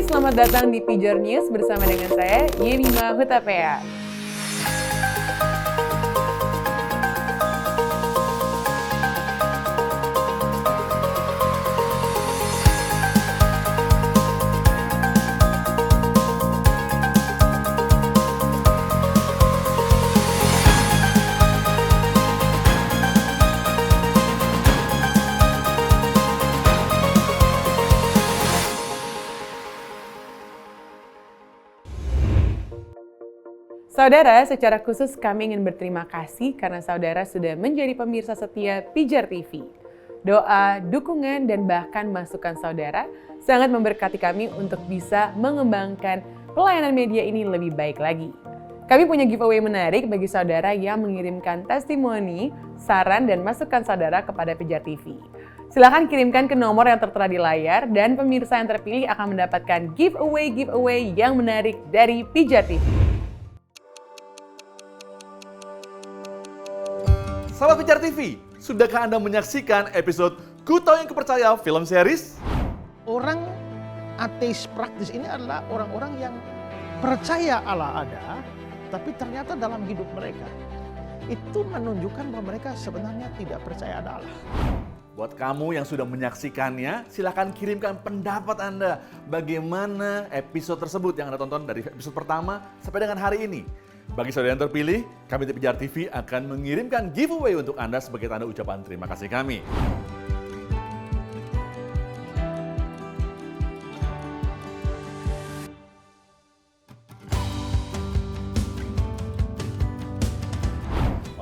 selamat datang di Pijar News bersama dengan saya, Yemima Hutapea. Saudara, secara khusus kami ingin berterima kasih karena saudara sudah menjadi pemirsa setia Pijar TV. Doa, dukungan, dan bahkan masukan saudara sangat memberkati kami untuk bisa mengembangkan pelayanan media ini lebih baik lagi. Kami punya giveaway menarik bagi saudara yang mengirimkan testimoni, saran, dan masukan saudara kepada Pijar TV. Silahkan kirimkan ke nomor yang tertera di layar dan pemirsa yang terpilih akan mendapatkan giveaway yang menarik dari Pijar TV. Sahabat Pijar TV, sudahkah Anda menyaksikan episode Ku Tahu Yang Kupercaya film series? Orang ateis praktis ini adalah orang-orang yang percaya Allah ada, tapi ternyata dalam hidup mereka itu menunjukkan bahwa mereka sebenarnya tidak percaya ada Allah. Buat kamu yang sudah menyaksikannya, silakan kirimkan pendapat Anda bagaimana episode tersebut yang Anda tonton dari episode pertama sampai dengan hari ini. Bagi saudara yang terpilih, kami di Pijar TV akan mengirimkan giveaway untuk Anda sebagai tanda ucapan terima kasih kami.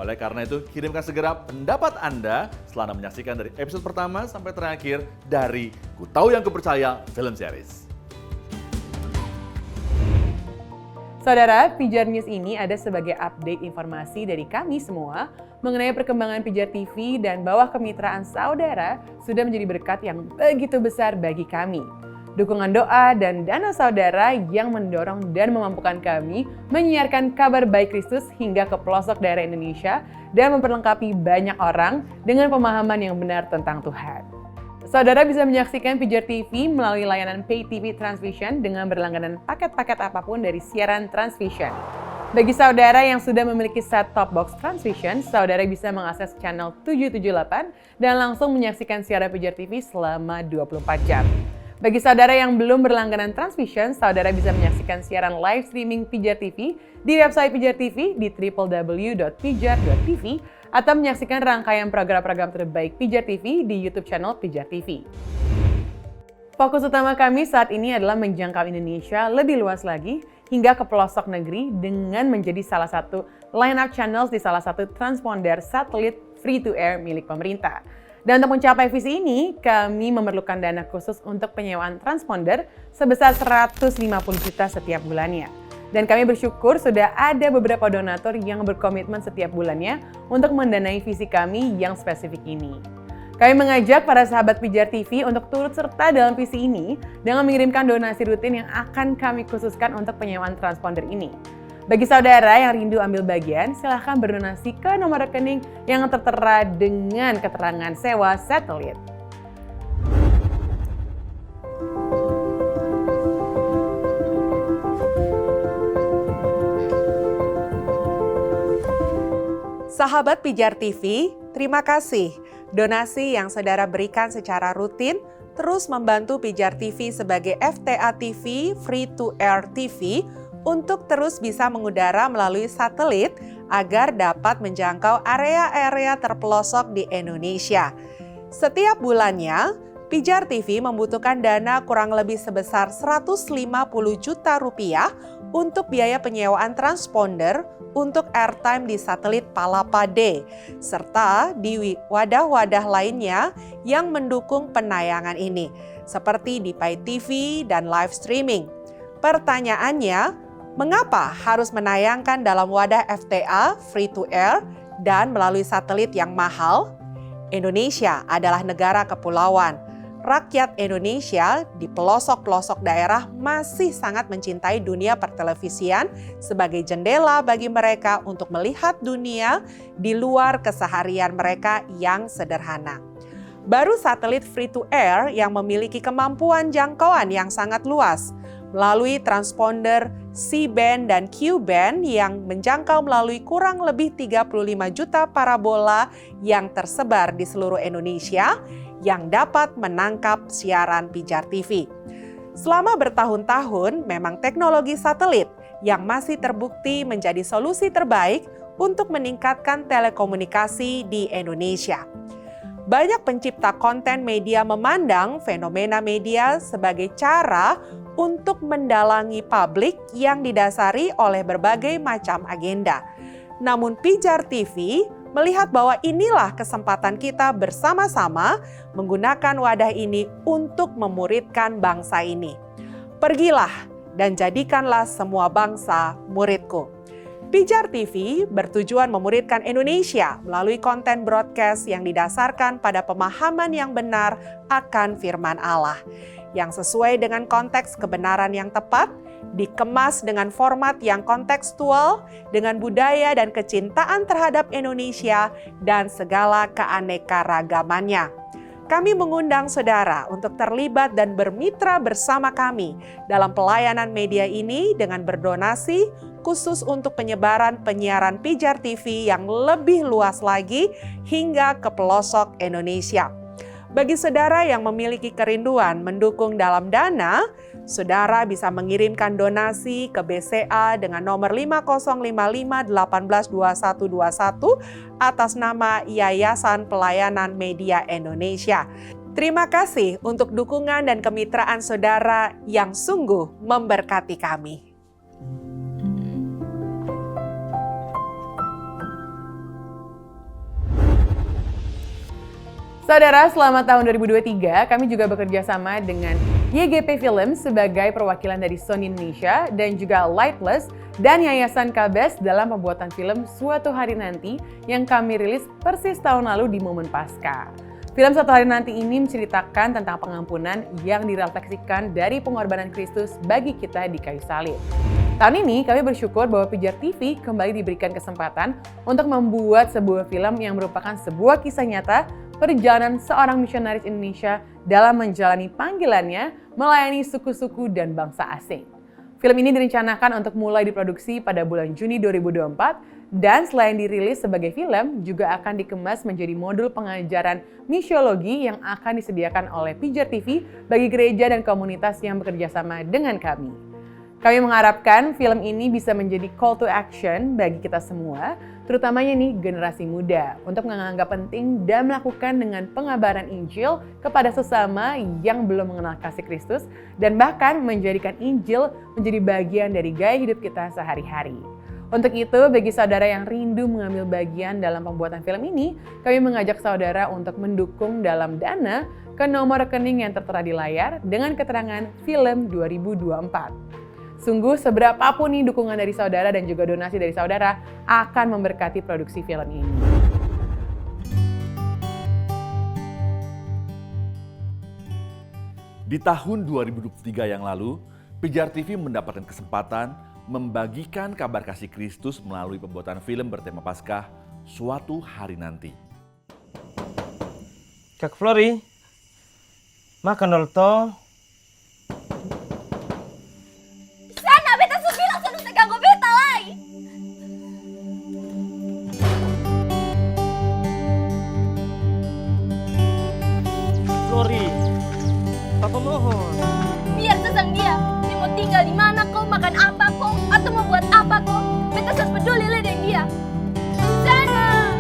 Oleh karena itu, kirimkan segera pendapat Anda setelah Anda menyaksikan dari episode pertama sampai terakhir dari Ku Tahu Yang Kupercaya film series. Saudara, Pijar News ini ada sebagai update informasi dari kami semua mengenai perkembangan Pijar TV dan bahwa kemitraan saudara sudah menjadi berkat yang begitu besar bagi kami. Dukungan doa dan dana saudara yang mendorong dan memampukan kami menyiarkan kabar baik Kristus hingga ke pelosok daerah Indonesia dan memperlengkapi banyak orang dengan pemahaman yang benar tentang Tuhan. Saudara bisa menyaksikan Pijar TV melalui layanan Pay TV Transvision dengan berlangganan paket-paket apapun dari siaran Transvision. Bagi saudara yang sudah memiliki set-top box Transvision, saudara bisa mengakses channel 778 dan langsung menyaksikan siaran Pijar TV selama 24 jam. Bagi saudara yang belum berlangganan Transvision, saudara bisa menyaksikan siaran live streaming Pijar TV di website Pijar TV di www.pijar.tv atau menyaksikan rangkaian program-program terbaik Pijar TV di YouTube channel Pijar TV. Fokus utama kami saat ini adalah menjangkau Indonesia lebih luas lagi hingga ke pelosok negeri dengan menjadi salah satu line-up channels di salah satu transponder satelit free-to-air milik pemerintah. Dan untuk mencapai visi ini, kami memerlukan dana khusus untuk penyewaan transponder sebesar 150 juta setiap bulannya. Dan kami bersyukur sudah ada beberapa donatur yang berkomitmen setiap bulannya untuk mendanai visi kami yang spesifik ini. Kami mengajak para sahabat Pijar TV untuk turut serta dalam visi ini dengan mengirimkan donasi rutin yang akan kami khususkan untuk penyewaan transponder ini. Bagi saudara yang rindu ambil bagian, silahkan berdonasi ke nomor rekening yang tertera dengan keterangan sewa satelit. Sahabat Pijar TV, terima kasih. Donasi yang saudara berikan secara rutin terus membantu Pijar TV sebagai FTA TV, Free to Air TV, untuk terus bisa mengudara melalui satelit agar dapat menjangkau area-area terpelosok di Indonesia. Setiap bulannya, Pijar TV membutuhkan dana kurang lebih sebesar 150 juta rupiah untuk biaya penyewaan transponder untuk airtime di satelit Palapa D, serta di wadah-wadah lainnya yang mendukung penayangan ini, seperti di Pay TV dan live streaming. Pertanyaannya, mengapa harus menayangkan dalam wadah FTA, free to air, dan melalui satelit yang mahal? Indonesia adalah negara kepulauan. Rakyat Indonesia di pelosok-pelosok daerah masih sangat mencintai dunia pertelevisian sebagai jendela bagi mereka untuk melihat dunia di luar keseharian mereka yang sederhana. baru satelit free to air yang memiliki kemampuan jangkauan yang sangat luas melalui transponder C-band dan Q-band yang menjangkau melalui kurang lebih 35 juta parabola yang tersebar di seluruh Indonesia yang dapat menangkap siaran Pijar TV. Selama bertahun-tahun, memang teknologi satelit yang masih terbukti menjadi solusi terbaik untuk meningkatkan telekomunikasi di Indonesia. Banyak pencipta konten media memandang fenomena media sebagai cara untuk mendalangi publik yang didasari oleh berbagai macam agenda. Namun Pijar TV melihat bahwa inilah kesempatan kita bersama-sama menggunakan wadah ini untuk memuridkan bangsa ini. Pergilah dan jadikanlah semua bangsa muridku. Pijar TV bertujuan memuridkan Indonesia melalui konten broadcast yang didasarkan pada pemahaman yang benar akan firman Allah, yang sesuai dengan konteks kebenaran yang tepat, dikemas dengan format yang kontekstual, dengan budaya dan kecintaan terhadap Indonesia dan segala keanekaragamannya. Kami mengundang saudara untuk terlibat dan bermitra bersama kami dalam pelayanan media ini dengan berdonasi khusus untuk penyebaran penyiaran Pijar TV yang lebih luas lagi hingga ke pelosok Indonesia. Bagi saudara yang memiliki kerinduan mendukung dalam dana, saudara bisa mengirimkan donasi ke BCA dengan nomor 5055182121 atas nama Yayasan Pelayanan Media Indonesia. Terima kasih untuk dukungan dan kemitraan saudara yang sungguh memberkati kami. Saudara, selamat tahun 2023, kami juga bekerja sama dengan YGP Film sebagai perwakilan dari Sony Indonesia dan juga Lightless dan Yayasan KBS dalam pembuatan film Suatu Hari Nanti yang kami rilis persis tahun lalu di momen Paskah. Film Suatu Hari Nanti ini menceritakan tentang pengampunan yang direfleksikan dari pengorbanan Kristus bagi kita di kayu salib. Tahun ini kami bersyukur bahwa Pijar TV kembali diberikan kesempatan untuk membuat sebuah film yang merupakan sebuah kisah nyata perjalanan seorang misionaris Indonesia dalam menjalani panggilannya melayani suku-suku dan bangsa asing. Film ini direncanakan untuk mulai diproduksi pada bulan Juni 2024 dan selain dirilis sebagai film, juga akan dikemas menjadi modul pengajaran misiologi yang akan disediakan oleh Pijar TV bagi gereja dan komunitas yang bekerja sama dengan kami. Kami mengharapkan film ini bisa menjadi call to action bagi kita semua, terutamanya nih generasi muda, untuk menganggap penting dan melakukan dengan pengabaran Injil kepada sesama yang belum mengenal kasih Kristus, dan bahkan menjadikan Injil menjadi bagian dari gaya hidup kita sehari-hari. Untuk itu, bagi saudara yang rindu mengambil bagian dalam pembuatan film ini, kami mengajak saudara untuk mendukung dalam dana ke nomor rekening yang tertera di layar dengan keterangan Film 2024. Sungguh seberapapun nih dukungan dari saudara dan juga donasi dari saudara akan memberkati produksi film ini. Di tahun 2023 yang lalu, Pijar TV mendapatkan kesempatan membagikan kabar kasih Kristus melalui pembuatan film bertema Paskah Suatu Hari Nanti. Kak Flori, makan dulu toh. Flori, Papa mohon. Biar sesang dia mau tinggal di mana kau, makan apa kau, atau mau buat apa kau. Beta sus peduli dengan dia. Sana,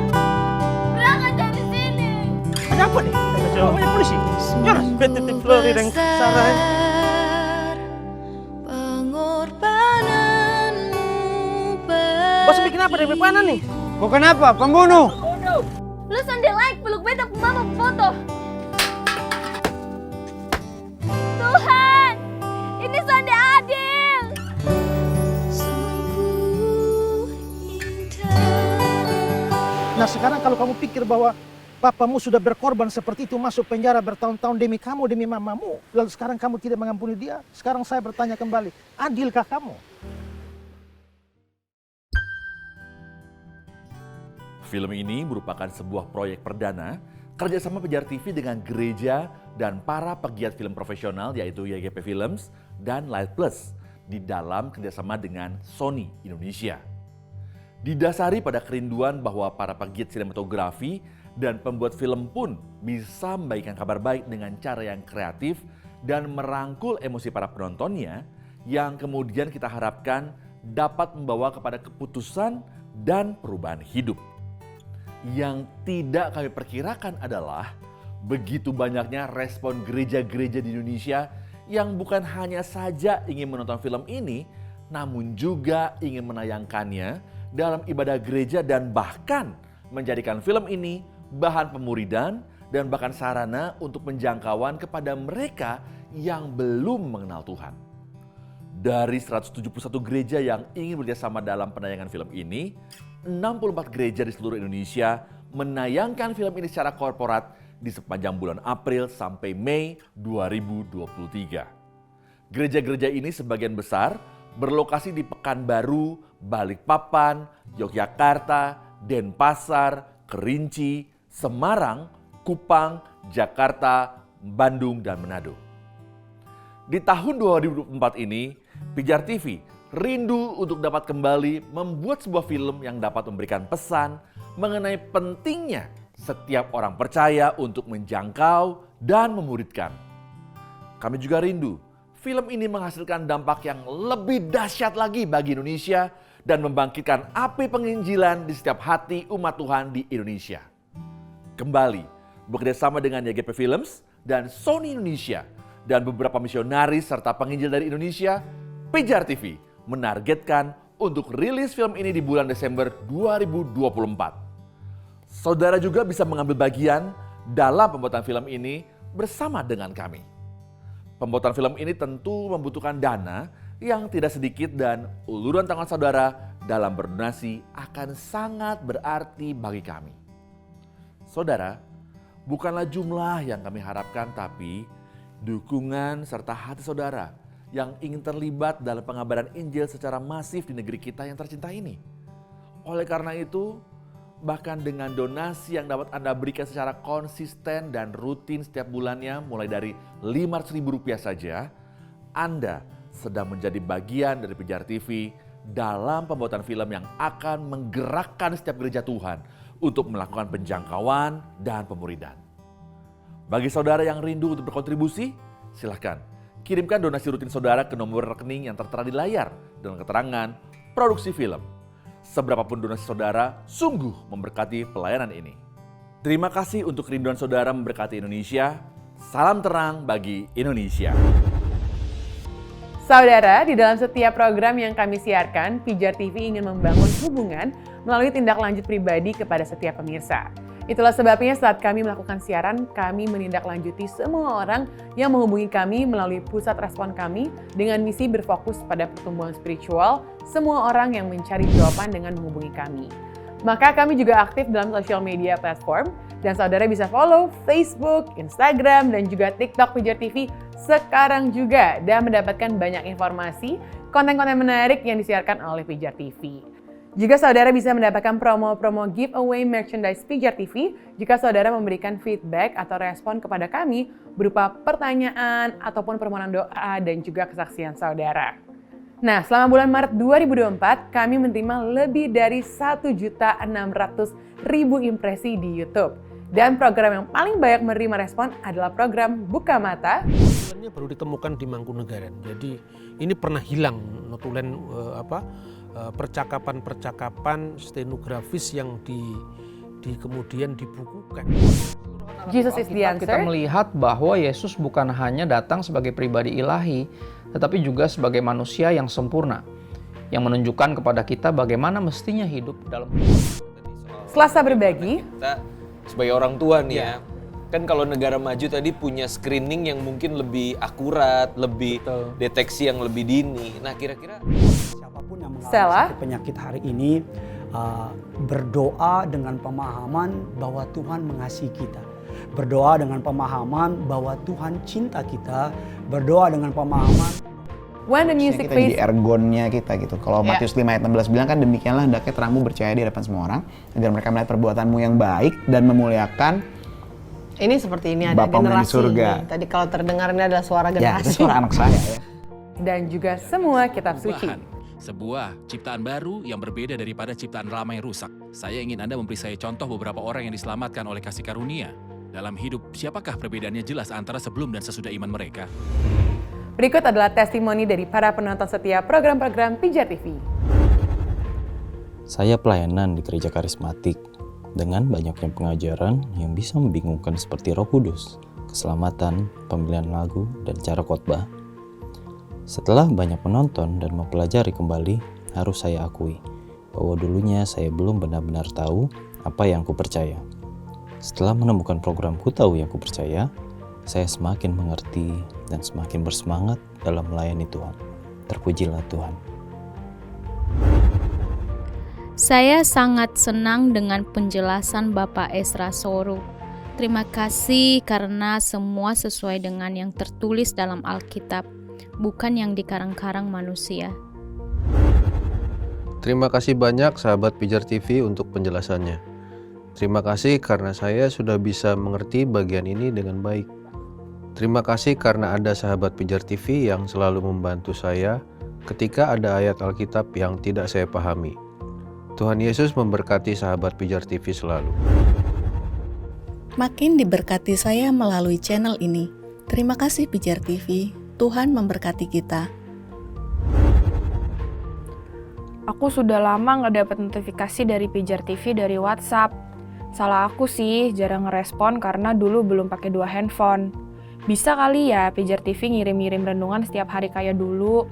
berangkat dari sini. Ada apa nih? Coba banyak polisi. Ya, bete Flori dan Sarah. Bos bikin apa dari panas nih? Kau kenapa? Pembunuh! Lu sonde like peluk beta mama foto. Tuhan, ini sonde adil. Nah sekarang kalau kamu pikir bahwa papamu sudah berkorban seperti itu, masuk penjara bertahun-tahun demi kamu, demi mamamu, lalu sekarang kamu tidak mengampuni dia, sekarang saya bertanya kembali, adilkah kamu? Film ini merupakan sebuah proyek perdana kerjasama Pijar TV dengan gereja dan para pegiat film profesional yaitu YGP Films dan Light Plus di dalam kerjasama dengan Sony Indonesia. Didasari pada kerinduan bahwa para pegiat sinematografi dan pembuat film pun bisa membagikan kabar baik dengan cara yang kreatif dan merangkul emosi para penontonnya yang kemudian kita harapkan dapat membawa kepada keputusan dan perubahan hidup. Yang tidak kami perkirakan adalah begitu banyaknya respon gereja-gereja di Indonesia yang bukan hanya saja ingin menonton film ini, namun juga ingin menayangkannya dalam ibadah gereja dan bahkan menjadikan film ini bahan pemuridan dan bahkan sarana untuk penjangkauan kepada mereka yang belum mengenal Tuhan. Dari 171 gereja yang ingin bekerjasama dalam penayangan film ini, 64 gereja di seluruh Indonesia menayangkan film ini secara korporat di sepanjang bulan April sampai Mei 2023. Gereja-gereja ini sebagian besar berlokasi di Pekanbaru, Balikpapan, Yogyakarta, Denpasar, Kerinci, Semarang, Kupang, Jakarta, Bandung, dan Manado. Di tahun 2024 ini, Pijar TV rindu untuk dapat kembali membuat sebuah film yang dapat memberikan pesan mengenai pentingnya setiap orang percaya untuk menjangkau dan memuridkan. Kami juga rindu film ini menghasilkan dampak yang lebih dahsyat lagi bagi Indonesia dan membangkitkan api penginjilan di setiap hati umat Tuhan di Indonesia. Kembali bekerjasama dengan YGP Films dan Sony Indonesia dan beberapa misionaris serta penginjil dari Indonesia, Pijar TV menargetkan untuk rilis film ini di bulan Desember 2024. Saudara juga bisa mengambil bagian dalam pembuatan film ini bersama dengan kami. Pembuatan film ini tentu membutuhkan dana yang tidak sedikit dan uluran tangan saudara dalam berdonasi akan sangat berarti bagi kami. Saudara, bukanlah jumlah yang kami harapkan tapi dukungan serta hati saudara yang ingin terlibat dalam pengabaran Injil secara masif di negeri kita yang tercinta ini. Oleh karena itu, bahkan dengan donasi yang dapat Anda berikan secara konsisten dan rutin setiap bulannya mulai dari Rp500.000 saja, Anda sedang menjadi bagian dari Pijar TV dalam pembuatan film yang akan menggerakkan setiap gereja Tuhan untuk melakukan penjangkauan dan pemuridan. Bagi saudara yang rindu untuk berkontribusi, silakan kirimkan donasi rutin saudara ke nomor rekening yang tertera di layar dengan keterangan produksi film. Seberapapun donasi saudara sungguh memberkati pelayanan ini. Terima kasih untuk kerinduan saudara memberkati Indonesia. Salam terang bagi Indonesia. Saudara, di dalam setiap program yang kami siarkan, Pijar TV ingin membangun hubungan melalui tindak lanjut pribadi kepada setiap pemirsa. Itulah sebabnya saat kami melakukan siaran, kami menindaklanjuti semua orang yang menghubungi kami melalui pusat respon kami dengan misi berfokus pada pertumbuhan spiritual semua orang yang mencari jawaban dengan menghubungi kami. Maka kami juga aktif dalam sosial media platform dan saudara bisa follow Facebook, Instagram, dan juga TikTok Pijar TV sekarang juga dan mendapatkan banyak informasi, konten-konten menarik yang disiarkan oleh Pijar TV. Juga saudara bisa mendapatkan promo-promo giveaway merchandise Pijar TV jika saudara memberikan feedback atau respon kepada kami berupa pertanyaan ataupun permohonan doa dan juga kesaksian saudara. Nah, selama bulan Maret 2024, kami menerima lebih dari 1.600.000 impresi di YouTube. Dan program yang paling banyak menerima respon adalah program Buka Mata. Notulennya baru ditemukan di Mangkunegaran. Jadi ini pernah hilang notulen percakapan-percakapan stenografis yang kemudian dibukukan. Jesus is the answer. Kita melihat bahwa Yesus bukan hanya datang sebagai pribadi ilahi, tetapi juga sebagai manusia yang sempurna, yang menunjukkan kepada kita bagaimana mestinya hidup dalam. Selasa berbagi. Kita sebagai orang tua nih ya, kan kalau negara maju tadi punya screening yang mungkin lebih akurat, lebih deteksi yang lebih dini. Nah kira-kira siapapun yang mengalami sakit penyakit hari ini berdoa dengan pemahaman bahwa Tuhan mengasihi kita. Berdoa dengan pemahaman bahwa Tuhan cinta kita. Berdoa dengan pemahaman When the music kita jadi ergonnya kita gitu. Kalau Matius 5 ayat 16 bilang kan demikianlah hendaknya terangmu bercahaya di hadapan semua orang agar mereka melihat perbuatanmu yang baik dan memuliakan Ini seperti ini ada Bapakmu yang di generasi surga. ini. Tadi kalau terdengar ini adalah suara Ya, generasi. itu suara anak saya ya. Dan juga semua kitab suci. Sebuah ciptaan baru yang berbeda daripada ciptaan lama yang rusak. Saya ingin Anda memberi saya contoh beberapa orang yang diselamatkan oleh kasih karunia. Dalam hidup, siapakah perbedaannya jelas antara sebelum dan sesudah iman mereka? Berikut adalah testimoni dari para penonton setia program-program Pijar TV. Saya pelayanan di gereja karismatik dengan banyaknya pengajaran yang bisa membingungkan seperti Roh Kudus, keselamatan, pemilihan lagu, dan cara khotbah. Setelah banyak menonton dan mempelajari kembali, harus saya akui bahwa dulunya saya belum benar-benar tahu apa yang kupercaya. Setelah menemukan program Ku Tahu Yang Kupercaya, saya semakin mengerti dan semakin bersemangat dalam melayani Tuhan. Terpujilah Tuhan. Saya sangat senang dengan penjelasan Bapak Ezra Soru. Terima kasih karena semua sesuai dengan yang tertulis dalam Alkitab, bukan yang dikarang-karang manusia. Terima kasih banyak sahabat Pijar TV untuk penjelasannya. Terima kasih karena saya sudah bisa mengerti bagian ini dengan baik. Terima kasih karena ada sahabat Pijar TV yang selalu membantu saya ketika ada ayat Alkitab yang tidak saya pahami. Tuhan Yesus memberkati sahabat Pijar TV selalu. Makin diberkati saya melalui channel ini. Terima kasih Pijar TV. Tuhan memberkati kita. Aku sudah lama nggak dapat notifikasi dari Pijar TV dari WhatsApp. Salah aku sih, jarang ngerespon karena dulu belum pakai 2 handphone. Bisa kali ya Pijar TV ngirim-ngirim renungan setiap hari kayak dulu.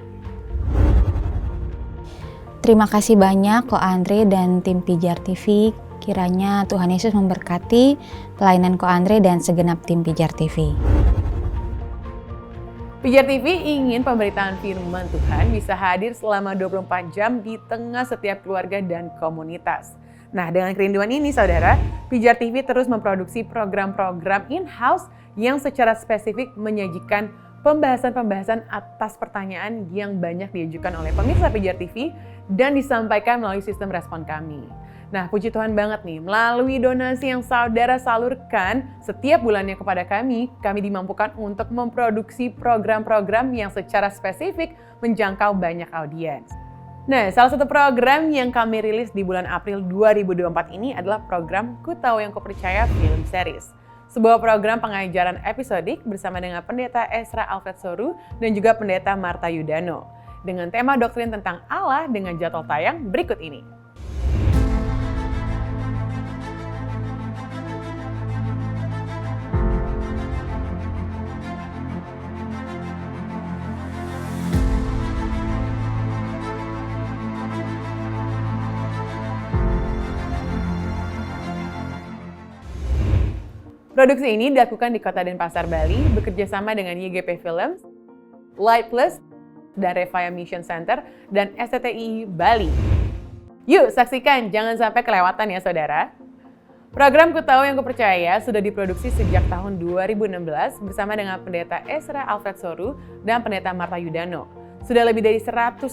Terima kasih banyak Ko Andre dan tim Pijar TV. Kiranya Tuhan Yesus memberkati pelayanan Ko Andre dan segenap tim Pijar TV. Pijar TV ingin pemberitaan firman Tuhan bisa hadir selama 24 jam di tengah setiap keluarga dan komunitas. Nah, dengan kerinduan ini saudara, Pijar TV terus memproduksi program-program in-house yang secara spesifik menyajikan pembahasan-pembahasan atas pertanyaan yang banyak diajukan oleh pemirsa Pijar TV dan disampaikan melalui sistem respon kami. Nah, puji Tuhan banget nih, melalui donasi yang saudara salurkan setiap bulannya kepada kami dimampukan untuk memproduksi program-program yang secara spesifik menjangkau banyak audiens. Nah, salah satu program yang kami rilis di bulan April 2024 ini adalah program Ku Tahu Yang Kupercaya Film Series. Sebuah program pengajaran episodik bersama dengan Pendeta Ezra Alfred Soru dan juga Pendeta Marta Yudano. Dengan tema doktrin tentang Allah dengan jadwal tayang berikut ini. Produksi ini dilakukan di Kota Denpasar, Bali, bekerja sama dengan YGP Films, Light Plus, dan Revaya Mission Center, dan STTI Bali. Yuk saksikan, jangan sampai kelewatan ya saudara. Program Ku Tahu Yang Kupercaya sudah diproduksi sejak tahun 2016 bersama dengan Pendeta Ezra Alfred Soru dan Pendeta Marta Yudano. Sudah lebih dari 150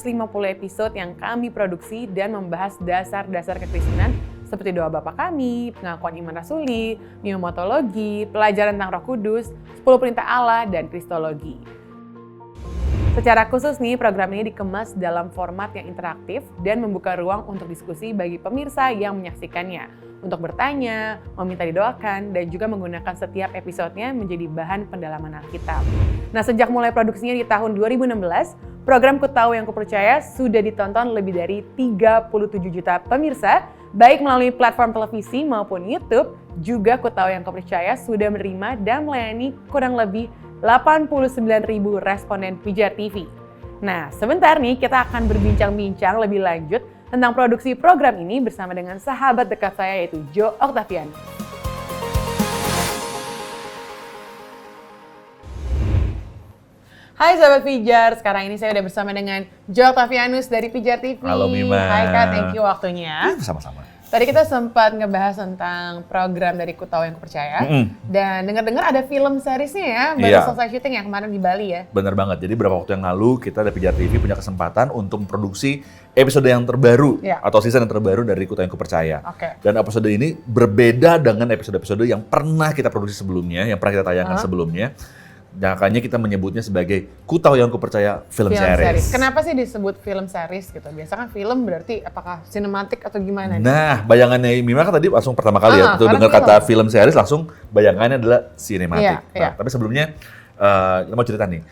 episode yang kami produksi dan membahas dasar-dasar kekristenan seperti doa Bapa Kami, pengakuan iman rasuli, pneumatologi, pelajaran tentang Roh Kudus, 10 perintah Allah, dan kristologi. Secara khusus nih, program ini dikemas dalam format yang interaktif dan membuka ruang untuk diskusi bagi pemirsa yang menyaksikannya, untuk bertanya, meminta didoakan, dan juga menggunakan setiap episodenya menjadi bahan pendalaman Alkitab. Nah, sejak mulai produksinya di tahun 2016, program Ku Tahu Yang Kupercaya sudah ditonton lebih dari 37 juta pemirsa, baik melalui platform televisi maupun YouTube. Juga Ku Tahu Yang Kupercaya sudah menerima dan melayani kurang lebih 89.000 responden Pijar TV. Nah, sebentar nih kita akan berbincang-bincang lebih lanjut tentang produksi program ini bersama dengan sahabat dekat saya yaitu Jo Octavian. Hai sahabat Pijar, sekarang ini saya udah bersama dengan Jo Octavianus dari Pijar TV. Halo Bima. Hai Kak, thank you waktunya. Sama-sama. Tadi kita sempat ngebahas tentang program dari Ku Tahu Yang Kupercaya. Dan dengar-dengar ada film seriesnya ya, baru selesai syuting yang kemarin di Bali ya. Bener banget, jadi beberapa waktu yang lalu kita dari Pijar TV punya kesempatan untuk memproduksi episode yang terbaru atau season yang terbaru dari Ku Tahu Yang Kupercaya. Dan episode ini berbeda dengan episode-episode yang pernah kita produksi sebelumnya, yang pernah kita tayangkan sebelumnya. Makanya kita menyebutnya sebagai Ku Tahu Yang Kupercaya film series. Kenapa sih disebut film series gitu? Biasa kan film berarti apakah sinematik atau gimana? Nah, bayangannya Mima kan tadi langsung pertama kali ya, dengar kata film series langsung bayangannya adalah sinematik. Tapi sebelumnya, kita mau cerita nih.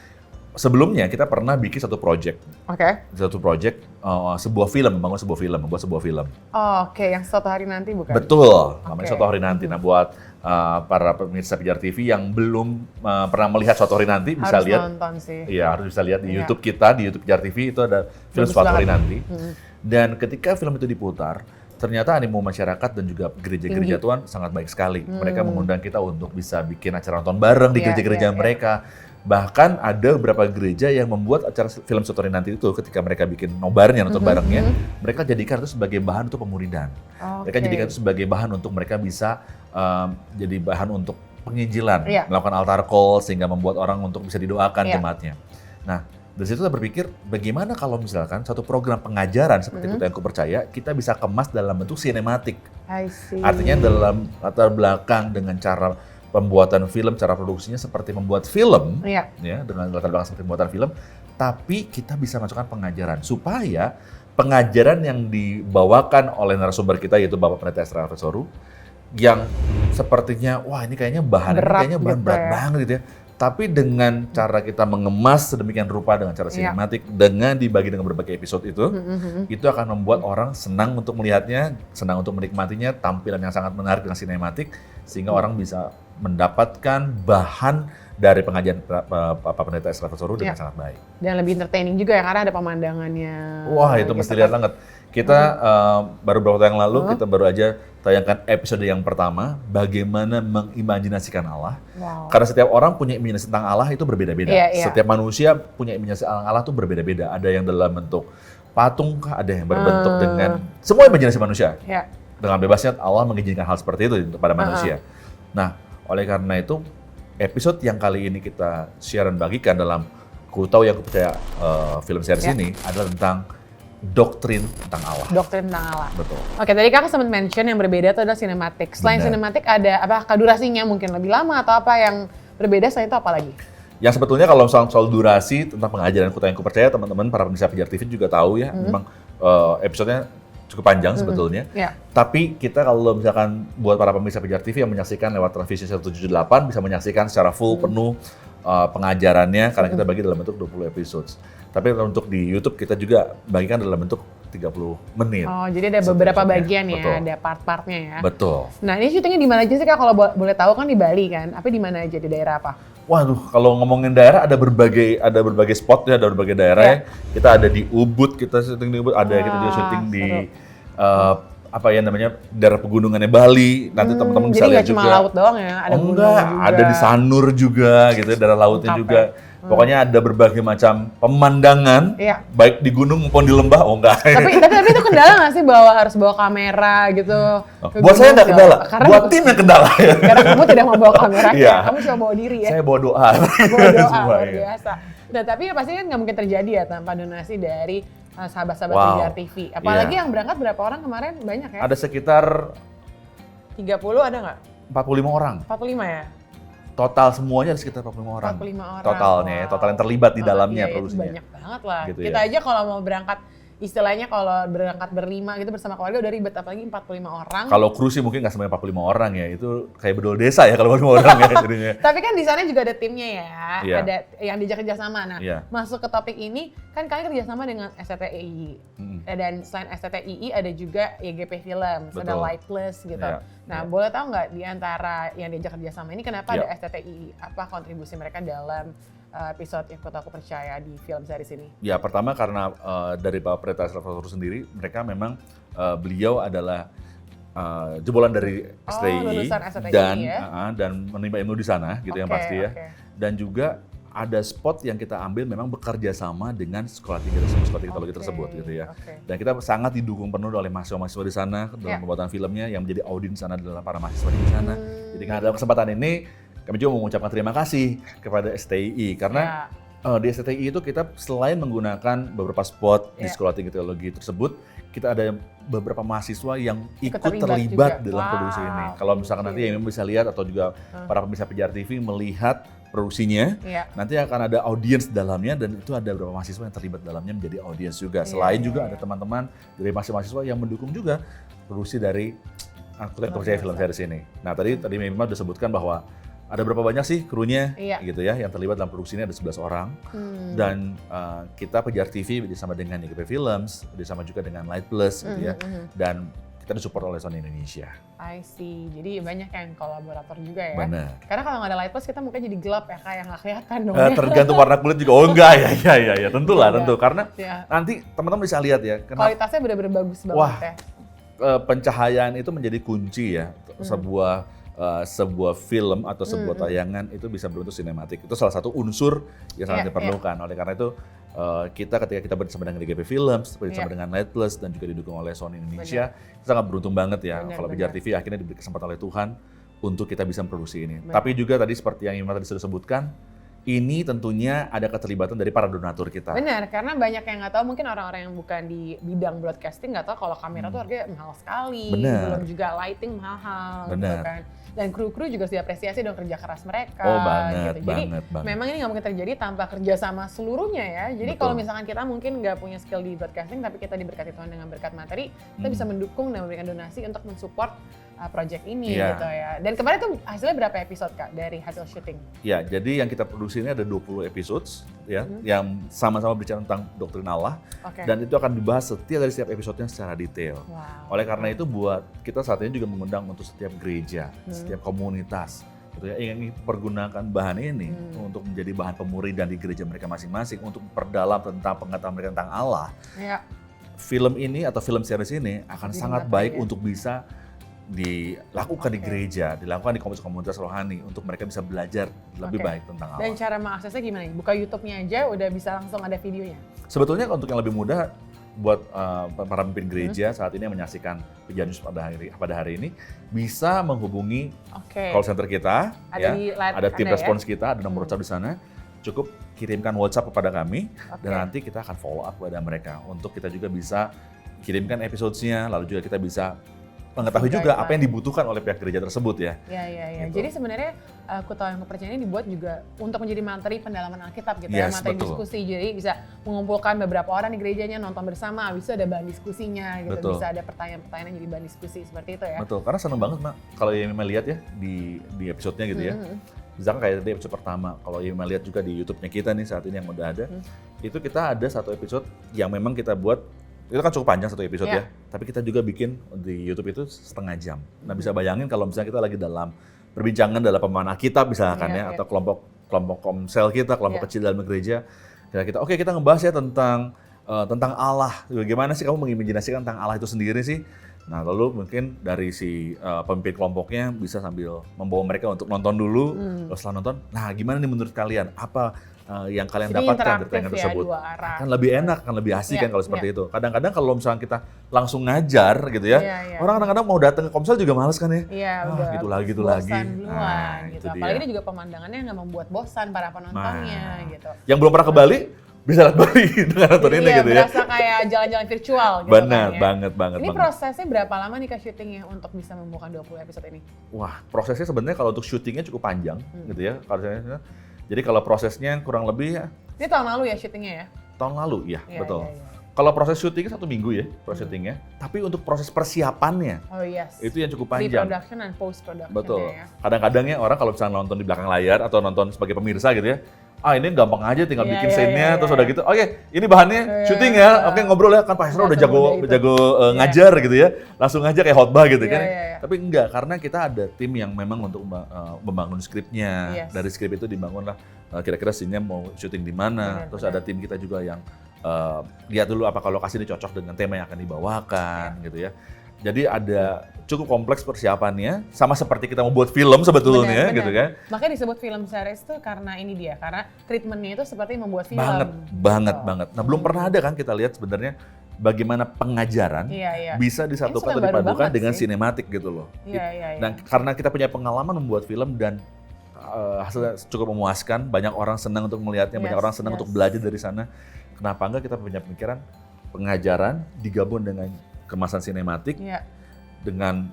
Sebelumnya kita pernah bikin satu project. Satu project, sebuah film, membangun sebuah film. Yang suatu hari nanti bukan? Betul, namanya Suatu Hari Nanti. Nah, buat para pemirsa Pijar TV yang belum pernah melihat Suatu Hari Nanti, bisa lihat. Harus nonton sih. Iya, harus bisa lihat di YouTube kita, di YouTube Pijar TV itu ada film Suatu Hari Nanti. Dan ketika film itu diputar, ternyata animo masyarakat dan juga gereja-gereja Tuhan sangat baik sekali. Mereka mengundang kita untuk bisa bikin acara nonton bareng di gereja-gereja mereka. Bahkan ada beberapa gereja yang membuat acara film Suatu Hari Nanti itu ketika mereka bikin nobarnya, nonton barengnya, mereka jadikan itu sebagai bahan untuk pemuridan. Mereka jadikan itu sebagai bahan untuk mereka bisa jadi bahan untuk penginjilan, melakukan altar call sehingga membuat orang untuk bisa didoakan jemaatnya. Nah, dari situ kita berpikir bagaimana kalau misalkan satu program pengajaran seperti Ku Tahu Yang Kupercaya kita bisa kemas dalam bentuk sinematik. Artinya dalam latar belakang dengan cara pembuatan film, cara produksinya seperti membuat film, ya, dengan latar belakang seperti pembuatan film, tapi kita bisa masukkan pengajaran supaya pengajaran yang dibawakan oleh narasumber kita yaitu Bapak Pendeta Esra Alfesoru yang sepertinya wah ini kayaknya bahan berat banget gitu ya. Tapi dengan cara kita mengemas sedemikian rupa dengan cara sinematik, dengan dibagi dengan berbagai episode itu akan membuat orang senang untuk melihatnya, senang untuk menikmatinya, tampilan yang sangat menarik dengan sinematik, sehingga orang bisa mendapatkan bahan dari pengajian Bapak Pendeta Esra Alfesoru dengan sangat baik. Dan lebih entertaining juga ya, karena ada pemandangannya. Wah itu mesti lihat banget. Kita baru beberapa waktu yang lalu, kita baru aja tayangkan episode yang pertama, bagaimana mengimajinasikan Allah. Karena setiap orang punya imajinasi tentang Allah itu berbeda-beda. Setiap manusia punya imajinasi tentang Allah itu berbeda-beda. Ada yang dalam bentuk patung, ada yang berbentuk dengan semua imajinasi manusia. Dengan bebasnya Allah mengizinkan hal seperti itu pada manusia. Nah, oleh karena itu, episode yang kali ini kita share dan bagikan dalam Ku Tahu Yang Kupercaya film series ini adalah tentang doktrin tentang Allah. Doktrin tentang Allah. Betul. Oke, tadi kakak sempat mention yang berbeda itu adalah sinematik. Selain sinematik ada apakah durasinya mungkin lebih lama atau apa yang berbeda selain itu apa lagi? Yang sebetulnya kalau soal durasi tentang pengajaran Ku Tahu Yang Kupercaya, teman-teman para pemirsa Pijar TV juga tahu ya, memang episodenya cukup panjang sebetulnya. Tapi kita kalau misalkan buat para pemirsa Pijar TV yang menyaksikan lewat televisi 178 bisa menyaksikan secara full penuh pengajarannya karena kita bagi dalam bentuk 20 episodes. Tapi untuk di YouTube kita juga bagikan dalam bentuk 30 menit. Oh, jadi ada beberapa bagian ya, ada part-partnya ya. Betul. Nah, ini syutingnya di mana aja sih Kak? Kalau boleh tahu kan di Bali kan. Tapi di mana aja, di daerah apa? Waduh, kalau ngomongin daerah ada berbagai spot ya, ada berbagai daerah ya. Kita ada di Ubud, kita syuting di Ubud, ada kita juga syuting di apa ya namanya daerah pegunungannya Bali. Nanti teman-teman bisa lihat juga. Jadi nggak cuma laut doang ya, ada gunung juga. Ada di Sanur juga gitu, daerah lautnya juga. Pokoknya ada berbagai macam pemandangan, baik di gunung maupun di lembah. Oh enggak. Tapi itu kendala nggak sih harus bawa kamera gitu? Buat saya nggak kendala, buat tim yang kendala. Karena kamu tidak mau bawa kamera, kamu cuma bawa diri ya. Saya bawa doa. Bawa doa, luar biasa. Nah tapi pasti kan nggak mungkin terjadi ya tanpa donasi dari sahabat-sahabat Pijar TV. Apalagi yang berangkat berapa orang kemarin? Banyak ya? Ada sekitar 30 ada nggak? 45 orang. 45 ya? Total semuanya ada sekitar 45 orang. 45 orang. Totalnya, total yang terlibat di dalamnya produksinya. Banyak banget lah. Gitu kita aja kalau mau berangkat, istilahnya kalau berangkat berlima gitu bersama keluarga udah ribet, apalagi 45 orang. Kalau kru sih mungkin nggak sampai 45 orang ya, itu kayak bedol desa ya kalau 45 orang ya jadinya. Tapi kan di sana juga ada timnya ya, ada yang diajak kerjasama. Nah, masuk ke topik ini, kan kalian kerjasama dengan STTII. Dan selain STTII ada juga YGP Films, ada Light Plus gitu. Nah, boleh tahu nggak di antara yang diajak kerjasama ini kenapa ada STTII? Apa kontribusi mereka dalam episode yang Ku Tahu Yang Kupercaya di film series ini? Ya, pertama karena dari Bapak Pendeta Esra Alfesoru sendiri, mereka memang beliau adalah jebolan dari STTII dan menimba ilmu di sana gitu yang pasti ya. Dan juga ada spot yang kita ambil memang bekerja sama dengan sekolah tinggi teknologi tersebut gitu ya. Dan kita sangat didukung penuh oleh mahasiswa-mahasiswa di sana dalam pembuatan filmnya, yang menjadi audiens sana adalah para mahasiswa di sana. Jadi dalam kesempatan ini kami juga mengucapkan terima kasih kepada STII karena di STII itu kita selain menggunakan beberapa spot di sekolah tinggi teknologi tersebut, kita ada beberapa mahasiswa yang ikut terlibat dalam produksi ini. Kalau misalkan nanti yang bisa lihat atau juga para pemirsa PJR TV melihat produksinya, nanti akan ada audiens dalamnya dan itu ada beberapa mahasiswa yang terlibat dalamnya menjadi audiens juga. Selain juga ada teman-teman dari mahasiswa yang mendukung juga produksi dari Aku Tak Percaya Film Series ini. Nah tadi memang sudah sebutkan bahwa ada berapa banyak sih krunya gitu ya yang terlibat dalam produksi ini, ada 11 orang. Dan kita PJR TV bersama dengan YGP Films, bersama juga dengan Light Plus gitu ya. Dan kita disupport oleh Sony Indonesia. I see. Jadi banyak yang kolaborator juga ya. Benar. Karena kalau nggak ada light plus kita mungkin jadi gelap ya, kayak nggak kelihatan dong. Tergantung warna kulit juga. Oh enggak ya. Tentulah, tentu. Karena nanti teman-teman bisa lihat ya. Kualitasnya benar-benar bagus banget ya. Pencahayaan itu menjadi kunci ya. Sebuah film atau sebuah tayangan itu bisa berbentuk sinematik. Itu salah satu unsur yang sangat diperlukan. Oleh karena itu ketika kita bersama dengan YGP Films, bersama dengan Light Plus dan juga didukung oleh Sony Indonesia, kita sangat beruntung banget ya kalau PJR TV akhirnya diberi kesempatan oleh Tuhan untuk kita bisa memproduksi ini. Tapi juga tadi seperti yang Ima tadi sudah sebutkan, ini tentunya ada keterlibatan dari para donatur kita. Benar, karena banyak yang nggak tahu, mungkin orang-orang yang bukan di bidang broadcasting nggak tahu kalau kamera tuh harganya mahal sekali. Belum juga lighting mahal gitu kan. Dan kru-kru juga diapresiasi dong kerja keras mereka. Oh banget, gitu. Jadi banget. memang ini nggak mungkin terjadi tanpa kerjasama seluruhnya ya. Jadi kalau misalkan kita mungkin nggak punya skill di broadcasting, tapi kita diberkati Tuhan dengan berkat materi, kita bisa mendukung dan memberikan donasi untuk mensupport project ini gitu ya. Dan kemarin tuh hasilnya berapa episode Kak dari hasil syuting? Ya, jadi yang kita produksi ini ada 20 episodes ya, yang sama-sama berbicara tentang doktrin Allah. Dan itu akan dibahas dari setiap episodenya secara detail. Oleh karena itu buat kita saat ini juga mengundang untuk setiap gereja, setiap komunitas gitu ya, ingin pergunakan bahan ini untuk menjadi bahan pemuridan di gereja mereka masing-masing untuk memperdalam tentang pengetahuan mereka tentang Allah. Film ini atau film series ini akan sangat baik untuk bisa dilakukan di gereja, dilakukan di komunitas rohani untuk mereka bisa belajar lebih baik tentang Allah. Dan cara mengaksesnya gimana? Buka YouTube-nya aja udah bisa langsung ada videonya? Sebetulnya untuk yang lebih mudah buat para pemimpin gereja saat ini yang menyaksikan PJR News pada hari ini bisa menghubungi call center kita, ada tim respons kita, ada nomor WhatsApp di sana. Cukup kirimkan WhatsApp kepada kami dan nanti kita akan follow up kepada mereka untuk kita juga bisa kirimkan episodenya, lalu juga kita bisa mengetahui juga apa yang dibutuhkan oleh pihak gereja tersebut ya. Iya. Gitu. Jadi sebenarnya Aku Tahu Yang Kupercaya ini dibuat juga untuk menjadi materi pendalaman Alkitab gitu ya, materi diskusi. Jadi bisa mengumpulkan beberapa orang di gerejanya nonton bersama, habis itu ada bahan diskusinya gitu. Bisa ada pertanyaan-pertanyaan yang jadi bahan diskusi seperti itu ya. Betul. Karena seneng banget Mak kalau Yema lihat ya di episodenya gitu ya. Misalkan kayak di episode pertama, kalau Yema lihat juga di YouTube-nya kita nih saat ini yang udah ada, itu kita ada satu episode yang memang kita buat. Itu kan cukup panjang satu episode ya, tapi kita juga bikin di YouTube itu setengah jam. Nah bisa bayangin kalau misalnya kita lagi dalam perbincangan dalam pemahaman Alkitab misalkan atau kelompok komsel kita, kelompok kecil dalam gereja, kita kita ngebahas ya tentang Allah. Bagaimana sih kamu mengimajinasikan tentang Allah itu sendiri sih? Nah lalu mungkin dari si pemimpin kelompoknya bisa sambil membawa mereka untuk nonton dulu, setelah nonton, nah gimana nih menurut kalian, apa yang kalian dapatkan dari tayangan tersebut? Kan lebih enak, kan lebih asik kan kalau seperti itu. Kadang-kadang kalau misalnya kita langsung ngajar gitu ya, orang kadang-kadang mau datang ke komsel juga males kan ya. Gitu lagi. Bosan gitu. Apalagi ini juga pemandangannya nggak membuat bosan para penontonnya gitu. Yang belum pernah ke Bali, bisa lihat Bali dengan nonton ini gitu ya. Berasa kayak jalan-jalan virtual gitu. Benar, banget. Ini prosesnya berapa lama nih Kak syutingnya untuk bisa membuka 20 episode ini? Wah, prosesnya sebenarnya kalau untuk syutingnya cukup panjang gitu ya. Jadi kalau prosesnya kurang lebih ya. Ini tahun lalu ya syutingnya ya? Tahun lalu ya, betul. Kalau proses syutingnya 1 minggu ya, proses syutingnya. Tapi untuk proses persiapannya, itu yang cukup panjang. Pre-production dan post-production. Betul. Kadang-kadang ya orang kalau misalnya nonton di belakang layar atau nonton sebagai pemirsa gitu ya, ini gampang aja tinggal bikin scene-nya terus udah gitu. Ini bahannya syuting ya. Ngobrol ya, kan Pak Esra udah jago ngajar gitu ya. Langsung aja kayak khotbah gitu kan. Tapi enggak, karena kita ada tim yang memang untuk membangun skripnya. Dari skrip itu dibangunlah kira-kira scene-nya mau syuting di mana. Terus ada tim kita juga yang lihat dulu apakah lokasi ini cocok dengan tema yang akan dibawakan gitu ya. Jadi ada cukup kompleks persiapannya, sama seperti kita membuat film sebetulnya, Benar. gitu kan. Makanya disebut film series tuh karena ini dia, karena treatmentnya itu seperti membuat film. Banget. Nah, belum pernah ada kan kita lihat sebenarnya bagaimana pengajaran bisa disatukan atau dipadukan dengan sinematik gitu loh. Iya. Dan karena kita punya pengalaman membuat film dan hasilnya cukup memuaskan, banyak orang senang untuk melihatnya, banyak orang senang untuk belajar dari sana. Kenapa enggak kita punya pemikiran pengajaran digabung dengan kemasan sinematik, dengan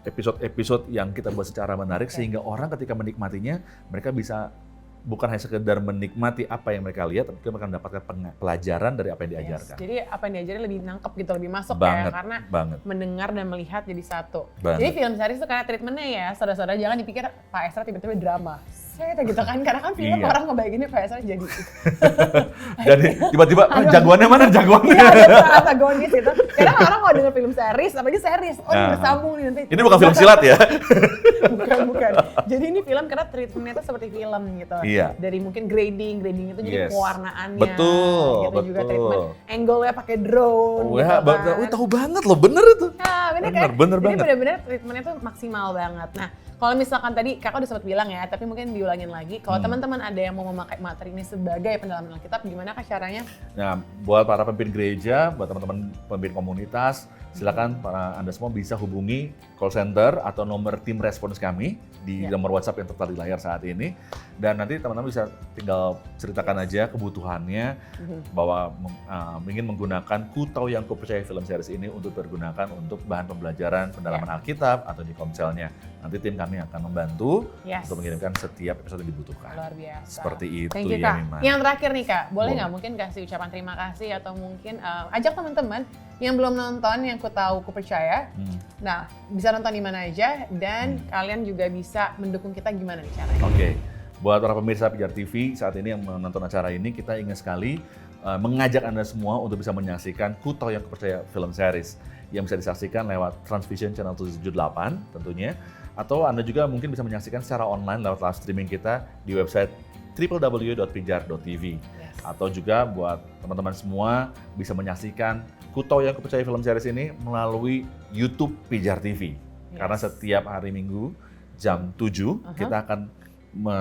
episode-episode yang kita buat secara menarik sehingga orang ketika menikmatinya mereka bisa bukan hanya sekedar menikmati apa yang mereka lihat, tapi mereka mendapatkan pelajaran dari apa yang diajarkan. Jadi apa yang diajarin lebih nangkep gitu, lebih masuk karena mendengar dan melihat jadi satu. Jadi film series itu karena treatmentnya ya, saudara-saudara jangan dipikir Pak Esra tiba-tiba drama. Saya gitu kan, karena kan film orang ngebayanginnya Pak Esra jadi jadi tiba-tiba jagoannya mana jagoannya? Iya, ada antagonis gitu. Karena orang kalau denger film series, apalagi series, ini bersambung nih nanti. Ini bukan film silat ya? bukan. Jadi ini film karena treatmentnya itu seperti film gitu. Dari mungkin grading itu jadi pewarnaannya. Betul. Juga treatment angle-nya pakai drone gitu kan. Tahu banget loh, bener itu. Nah, bener kan? Bener Jadi banget. bener-bener treatmentnya tuh maksimal banget. Nah, kalau misalkan tadi kakak udah sempat bilang ya, tapi mungkin diulangin lagi. Kalau teman-teman ada yang mau memakai materi ini sebagai pendalaman Alkitab, gimana kah caranya? Nah, buat para pemimpin gereja, buat teman-teman pemimpin komunitas, silakan Anda semua bisa hubungi call center atau nomor tim respons kami di nomor WhatsApp yang tertera di layar saat ini. Dan nanti teman-teman bisa tinggal ceritakan aja kebutuhannya bahwa ingin menggunakan Ku Tahu Yang Kupercaya film series ini untuk digunakan untuk bahan pembelajaran pendalaman Alkitab atau di komselnya. Nanti tim kami akan membantu untuk mengirimkan setiap episode yang dibutuhkan. Luar biasa. Seperti itu. Thank you, ya, Kak. Mima. Yang terakhir nih Kak, boleh nggak mungkin kasih ucapan terima kasih atau mungkin ajak teman-teman yang belum nonton yang Ku Tahu Kupercaya. Nah, bisa nonton di mana aja dan kalian juga bisa mendukung kita gimana nih caranya? Oke. Buat para pemirsa Pijar TV saat ini yang menonton acara ini, kita ingin sekali mengajak Anda semua untuk bisa menyaksikan Ku Tahu Yang Kupercaya film series yang bisa disaksikan lewat Transvision Channel 778 tentunya. Atau Anda juga mungkin bisa menyaksikan secara online lewat live streaming kita di website www.pijar.tv. Atau juga buat teman-teman semua bisa menyaksikan Ku Tahu Yang Kupercaya film series ini melalui YouTube Pijar TV. Karena setiap hari Minggu jam 7 kita akan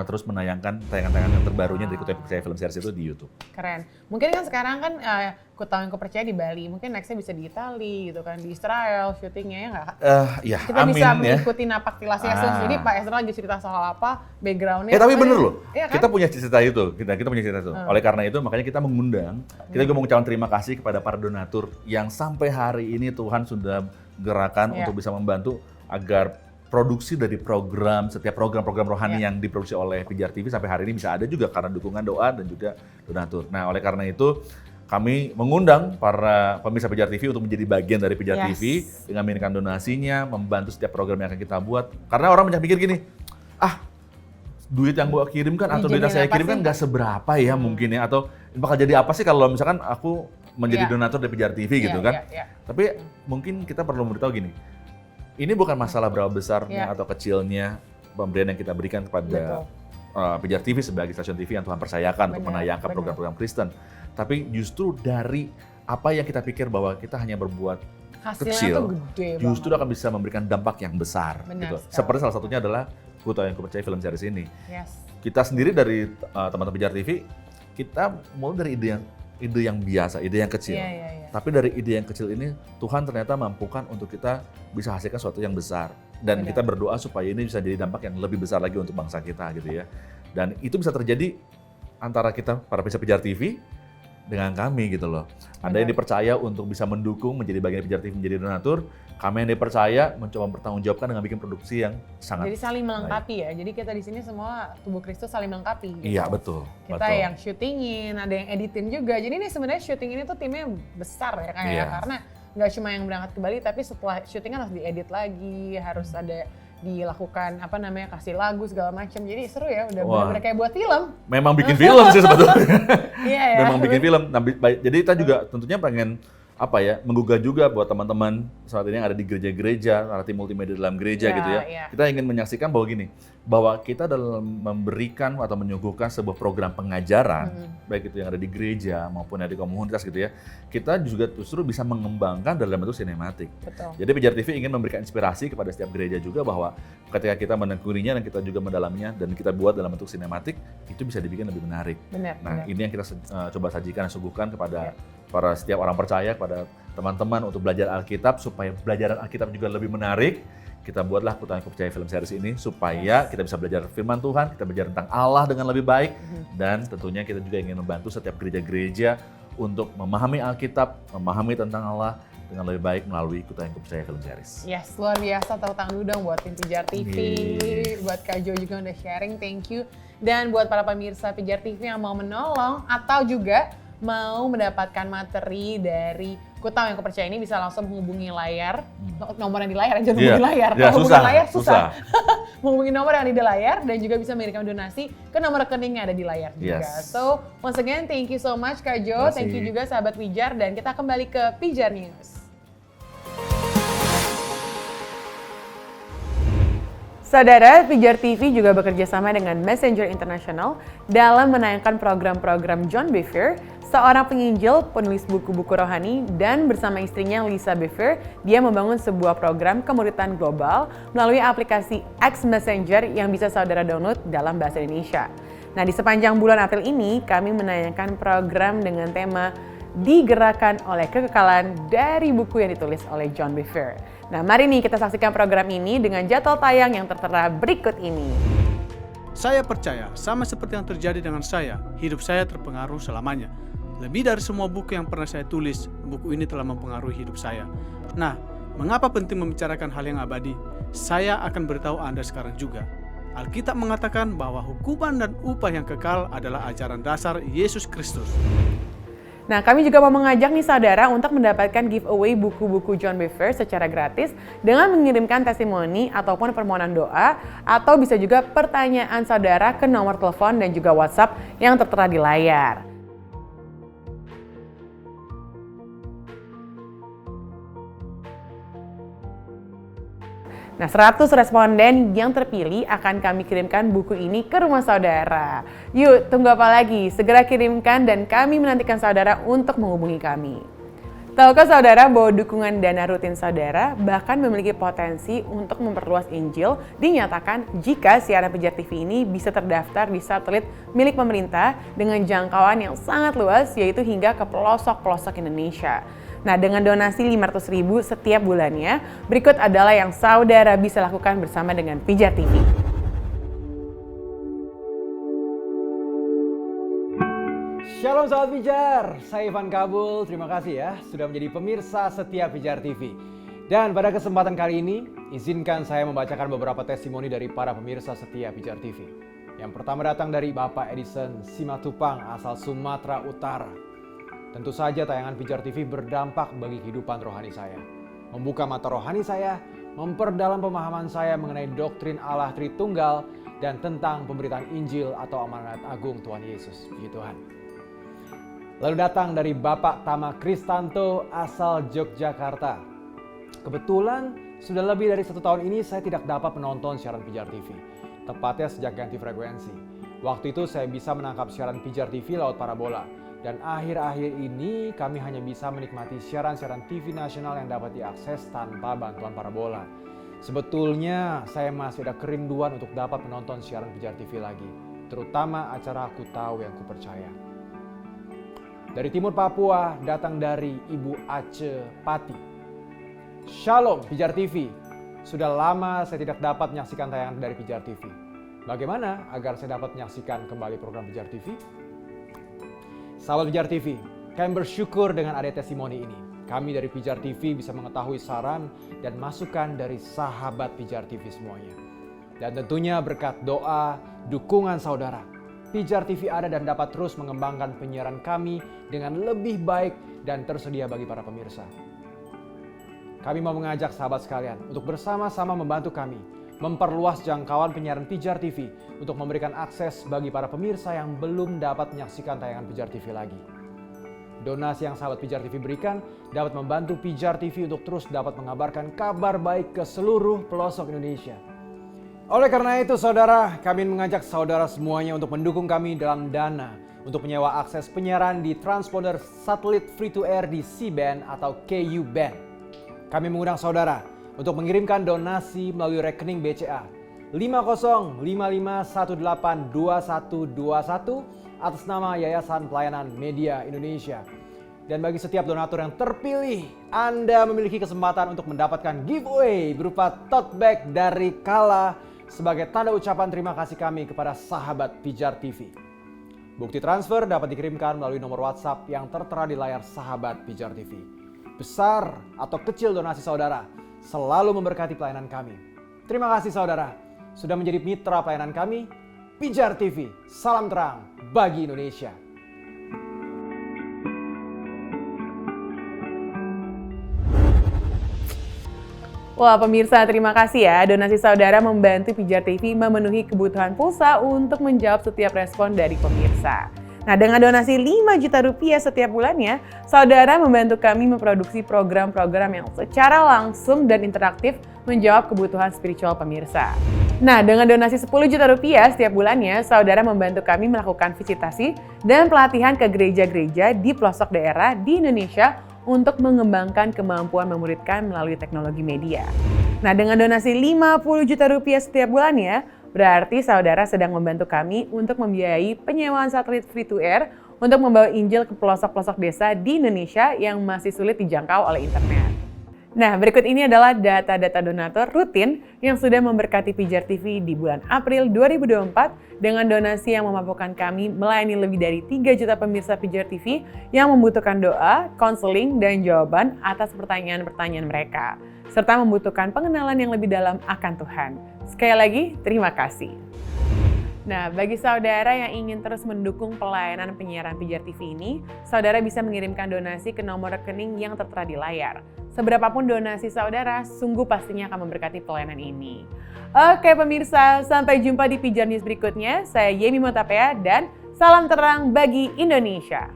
terus menayangkan tayangan-tayangan yang terbarunya dari Ku Tahu Yang Kupercaya film series itu di YouTube. Keren. Mungkin kan sekarang kan Ku Tahu Yang Kupercaya di Bali, mungkin nextnya bisa di Itali gitu kan, di Israel syutingnya ya nggak? Ya, kita bisa mengikuti napak tilas Yesus. Jadi Pak Esra lagi cerita soal apa, backgroundnya. Tapi bener loh, kan? kita punya cerita itu, kita punya cerita itu. Oleh karena itu makanya kita mengundang, kita juga mengucapkan terima kasih kepada para donatur yang sampai hari ini Tuhan sudah gerakan untuk bisa membantu agar produksi dari setiap program-program rohani yang diproduksi oleh Pijar TV sampai hari ini bisa ada juga karena dukungan doa dan juga donatur. Nah, oleh karena itu kami mengundang para pemirsa Pijar TV untuk menjadi bagian dari Pijar TV dengan mengirimkan donasinya, membantu setiap program yang akan kita buat. Karena orang banyak mikir gini, duit yang gua kirimkan atau duit yang saya kirimkan nggak seberapa ya mungkin ya, atau bakal jadi apa sih kalau misalkan aku menjadi donatur dari Pijar TV gitu kan. Tapi mungkin kita perlu memberitahu gini, ini bukan masalah berapa besarnya atau kecilnya pemberian yang kita berikan kepada Pijar TV sebagai stasiun TV yang Tuhan percayakan untuk menayangkan program-program Kristen. Tapi justru dari apa yang kita pikir bahwa kita hanya berbuat kecil, justru akan bisa memberikan dampak yang besar. Gitu. Seperti salah satunya adalah Ku Tahu Yang Kupercaya film series ini. Kita sendiri dari teman-teman Pijar TV, kita mulai dari ide yang biasa, ide yang kecil. Tapi dari ide yang kecil ini Tuhan ternyata mampukan untuk kita bisa hasilkan sesuatu yang besar. Dan kita berdoa supaya ini bisa jadi dampak yang lebih besar lagi untuk bangsa kita gitu ya. Dan itu bisa terjadi antara kita para pemirsa Pijar TV dengan kami gitu loh. Anda yang dipercaya untuk bisa mendukung menjadi bagian Pijar TV, menjadi donatur. Kami yang dipercaya mencoba bertanggungjawabkan dengan bikin produksi yang sangat jadi saling melengkapi ya. Jadi kita di sini semua tubuh Kristus saling melengkapi. Gitu. Iya betul. Kita yang syutingin, ada yang editin juga. Jadi ini sebenarnya syuting ini tuh timnya besar ya kayak karena nggak cuma yang berangkat ke Bali, tapi setelah syuting kan harus diedit lagi, harus ada dilakukan kasih lagu segala macam. Jadi seru ya, udah benar-benar kayak buat film. Memang bikin film sih sebetulnya. Iya ya. Memang bikin film. Jadi kita juga tentunya pengen menggugah juga buat teman-teman saat ini yang ada di gereja-gereja, narasi multimedia dalam gereja gitu ya. Kita ingin menyaksikan bahwa kita dalam memberikan atau menyuguhkan sebuah program pengajaran, baik itu yang ada di gereja maupun yang di komunitas gitu ya, kita juga justru bisa mengembangkan dalam bentuk sinematik. Betul. Jadi Pijar TV ingin memberikan inspirasi kepada setiap gereja juga bahwa ketika kita menekuninya dan kita juga mendalaminya dan kita buat dalam bentuk sinematik, itu bisa dibikin lebih menarik. Benar. Ini yang kita coba sajikan dan suguhkan kepada para setiap orang percaya, kepada teman-teman untuk belajar Alkitab, supaya belajaran Alkitab juga lebih menarik. Kita buatlah Ku Percaya Film Series ini supaya kita bisa belajar firman Tuhan, kita belajar tentang Allah dengan lebih baik, dan tentunya kita juga ingin membantu setiap gereja-gereja untuk memahami Alkitab, memahami tentang Allah dengan lebih baik melalui Ku Percaya Film Series. Yes, luar biasa. Tepuk tangan dulu dong buat tim Pijar TV, buat Kak Jo juga udah sharing, thank you. Dan buat para pemirsa Pijar TV yang mau menolong atau juga mau mendapatkan materi dari Ku Tahu Yang Kupercaya ini, bisa langsung menghubungi layar, nomor yang di layar, jangan hubungi layar. Kalau hubungi layar susah. Menghubungi nomor yang di layar dan juga bisa mengirimkan donasi ke nomor rekening yang ada di layar juga. So, once again, thank you so much Kak Jo, thank you juga sahabat Pijar, dan kita kembali ke Pijar News. Saudara, Pijar TV juga bekerja sama dengan Messenger International dalam menayangkan program-program John Bevere, seorang penginjil, penulis buku-buku rohani, dan bersama istrinya Lisa Bevere, dia membangun sebuah program kemuritan global melalui aplikasi X Messenger yang bisa saudara download dalam bahasa Indonesia. Nah, di sepanjang bulan April ini, kami menayangkan program dengan tema Digerakkan oleh Kekekalan dari buku yang ditulis oleh John Bevere. Nah, mari nih kita saksikan program ini dengan jadwal tayang yang tertera berikut ini. Saya percaya, sama seperti yang terjadi dengan saya, hidup saya terpengaruh selamanya. Lebih dari semua buku yang pernah saya tulis, buku ini telah mempengaruhi hidup saya. Nah, mengapa penting membicarakan hal yang abadi? Saya akan beritahu Anda sekarang juga. Alkitab mengatakan bahwa hukuman dan upah yang kekal adalah ajaran dasar Yesus Kristus. Nah, kami juga mau mengajak nih saudara untuk mendapatkan giveaway buku-buku John Bevere secara gratis dengan mengirimkan testimoni ataupun permohonan doa, atau bisa juga pertanyaan saudara ke nomor telepon dan juga WhatsApp yang tertera di layar. Nah, 100 responden yang terpilih akan kami kirimkan buku ini ke rumah saudara. Yuk, tunggu apa lagi? Segera kirimkan dan kami menantikan saudara untuk menghubungi kami. Tahukah saudara bahwa dukungan dana rutin saudara bahkan memiliki potensi untuk memperluas Injil, dinyatakan jika siaran Pijar TV ini bisa terdaftar di satelit milik pemerintah dengan jangkauan yang sangat luas, yaitu hingga ke pelosok-pelosok Indonesia. Nah, dengan donasi 500.000 setiap bulannya, berikut adalah yang saudara bisa lakukan bersama dengan Pijar TV. Shalom sahabat Pijar, saya Ivan Kabul, terima kasih ya sudah menjadi pemirsa setia Pijar TV. Dan pada kesempatan kali ini, izinkan saya membacakan beberapa testimoni dari para pemirsa setia Pijar TV. Yang pertama datang dari Bapak Edison Simatupang asal Sumatera Utara. Tentu saja tayangan Pijar TV berdampak bagi kehidupan rohani saya. Membuka mata rohani saya, memperdalam pemahaman saya mengenai doktrin Allah Tritunggal dan tentang pemberitaan Injil atau amanat agung Tuhan Yesus. Puji Tuhan. Lalu datang dari Bapak Tama Kristanto asal Yogyakarta. Kebetulan sudah lebih dari 1 tahun ini saya tidak dapat menonton siaran Pijar TV. Tepatnya sejak ganti frekuensi. Waktu itu saya bisa menangkap siaran Pijar TV lewat parabola. Dan akhir-akhir ini kami hanya bisa menikmati siaran-siaran TV nasional yang dapat diakses tanpa bantuan parabola. Sebetulnya saya masih ada kerinduan untuk dapat menonton siaran Pijar TV lagi. Terutama acara Ku Tahu Yang Kupercaya. Dari timur Papua datang dari Ibu Ace Pati. Shalom Pijar TV. Sudah lama saya tidak dapat menyaksikan tayangan dari Pijar TV. Bagaimana agar saya dapat menyaksikan kembali program Pijar TV? Sahabat Pijar TV, kami bersyukur dengan ada testimoni ini. Kami dari Pijar TV bisa mengetahui saran dan masukan dari sahabat Pijar TV semuanya. Dan tentunya berkat doa, dukungan saudara, Pijar TV ada dan dapat terus mengembangkan penyiaran kami dengan lebih baik dan tersedia bagi para pemirsa. Kami mau mengajak sahabat sekalian untuk bersama-sama membantu kami memperluas jangkauan penyiaran Pijar TV untuk memberikan akses bagi para pemirsa yang belum dapat menyaksikan tayangan Pijar TV lagi. Donasi yang sahabat Pijar TV berikan dapat membantu Pijar TV untuk terus dapat mengabarkan kabar baik ke seluruh pelosok Indonesia. Oleh karena itu saudara, kami mengajak saudara semuanya untuk mendukung kami dalam dana untuk menyewa akses penyiaran di transponder satelit free to air di C-band atau KU-band. Kami mengundang saudara untuk mengirimkan donasi melalui rekening BCA 5055182121 atas nama Yayasan Pelayanan Media Indonesia. Dan bagi setiap donatur yang terpilih, Anda memiliki kesempatan untuk mendapatkan giveaway berupa tote bag dari Kala sebagai tanda ucapan terima kasih kami kepada sahabat Pijar TV. Bukti transfer dapat dikirimkan melalui nomor WhatsApp yang tertera di layar sahabat Pijar TV. Besar atau kecil donasi saudara selalu memberkati pelayanan kami. Terima kasih saudara sudah menjadi mitra pelayanan kami. Pijar TV, salam terang bagi Indonesia. Wah pemirsa, terima kasih ya. Donasi saudara membantu Pijar TV memenuhi kebutuhan pulsa untuk menjawab setiap respon dari pemirsa. Nah, dengan donasi 5 juta rupiah setiap bulannya, saudara membantu kami memproduksi program-program yang secara langsung dan interaktif menjawab kebutuhan spiritual pemirsa. Nah, dengan donasi 10 juta rupiah setiap bulannya, saudara membantu kami melakukan visitasi dan pelatihan ke gereja-gereja di pelosok daerah di Indonesia untuk mengembangkan kemampuan memuridkan melalui teknologi media. Nah, dengan donasi 50 juta rupiah setiap bulannya, berarti saudara sedang membantu kami untuk membiayai penyewaan satelit free to air untuk membawa Injil ke pelosok-pelosok desa di Indonesia yang masih sulit dijangkau oleh internet. Nah, berikut ini adalah data-data donatur rutin yang sudah memberkati Pijar TV di bulan April 2024 dengan donasi yang memampukan kami melayani lebih dari 3 juta pemirsa Pijar TV yang membutuhkan doa, konseling, dan jawaban atas pertanyaan-pertanyaan mereka, serta membutuhkan pengenalan yang lebih dalam akan Tuhan. Sekali lagi, terima kasih. Nah, bagi saudara yang ingin terus mendukung pelayanan penyiaran Pijar TV ini, saudara bisa mengirimkan donasi ke nomor rekening yang tertera di layar. Seberapapun donasi saudara, sungguh pastinya akan memberkati pelayanan ini. Oke pemirsa, sampai jumpa di Pijar News berikutnya. Saya Yemi Motapea dan salam terang bagi Indonesia.